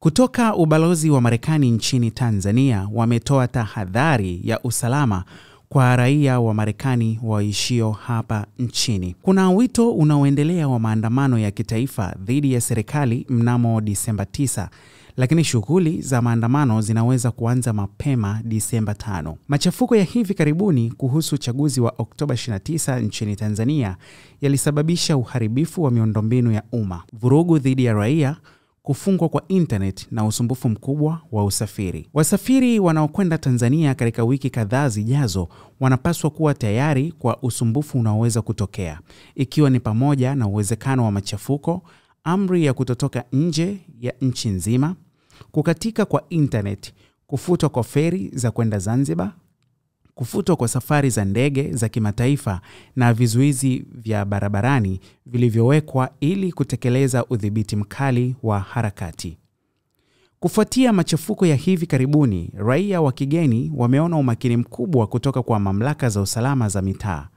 Kutoka ubalozi wa Marekani nchini Tanzania wametoa tahadhari ya usalama kwa raia wa Marekani waishio hapa nchini. Kuna wito unaoendelea wa maandamano ya kitaifa dhidi ya serikali mnamo Disemba 9, lakini shughuli za maandamano zinaweza kuanza mapema Disemba 5. Machafuko ya hivi karibuni kuhusu uchaguzi wa Oktoba 29 nchini Tanzania yalisababisha uharibifu wa miundombinu ya umma, vurugu dhidi ya raia, kufungwa kwa internet na usumbufu mkubwa wa usafiri. Wasafiri wanaokwenda Tanzania katika wiki kadhaa zijazo wanapaswa kuwa tayari kwa usumbufu unaoweza kutokea, ikiwa ni pamoja na uwezekano wa machafuko, amri ya kutotoka nje ya nchi nzima, kukatika kwa internet, kufutwa kwa feri za kwenda Zanzibar, kufutwa kwa safari za ndege za kimataifa na vizuizi vya barabarani vilivyowekwa ili kutekeleza udhibiti mkali wa harakati. Kufuatia machafuko ya hivi karibuni, raia wa kigeni wameona umakini mkubwa kutoka kwa mamlaka za usalama za mitaa,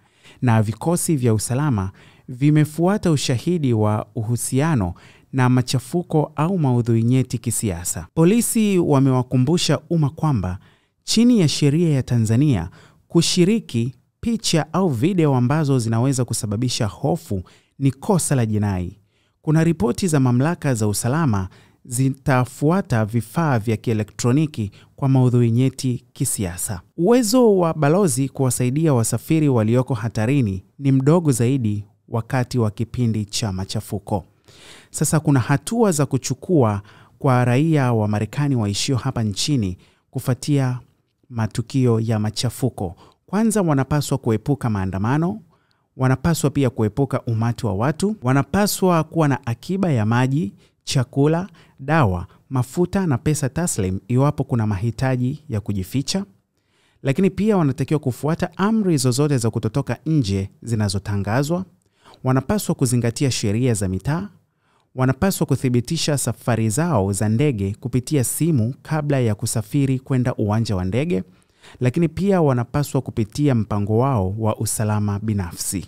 na vikosi vya usalama vimefuata ushahidi wa uhusiano na machafuko au maudhui nyeti kisiasa. Polisi wamewakumbusha umma kwamba chini ya sheria ya Tanzania, kushiriki picha au video ambazo zinaweza kusababisha hofu ni kosa la jinai. Kuna ripoti za mamlaka za usalama zitafuata vifaa vya kielektroniki kwa maudhui nyeti kisiasa. Uwezo wa balozi kuwasaidia wasafiri walioko hatarini ni mdogo zaidi wakati wa kipindi cha machafuko. Sasa kuna hatua za kuchukua kwa raia wa Marekani waishio hapa nchini kufuatia matukio ya machafuko. Kwanza, wanapaswa kuepuka maandamano, wanapaswa pia kuepuka umati wa watu, wanapaswa kuwa na akiba ya maji, chakula, dawa, mafuta na pesa taslim iwapo kuna mahitaji ya kujificha. Lakini pia wanatakiwa kufuata amri zozote za kutotoka nje zinazotangazwa. Wanapaswa kuzingatia sheria za mitaa. Wanapaswa kuthibitisha safari zao za ndege kupitia simu kabla ya kusafiri kwenda uwanja wa ndege, lakini pia wanapaswa kupitia mpango wao wa usalama binafsi.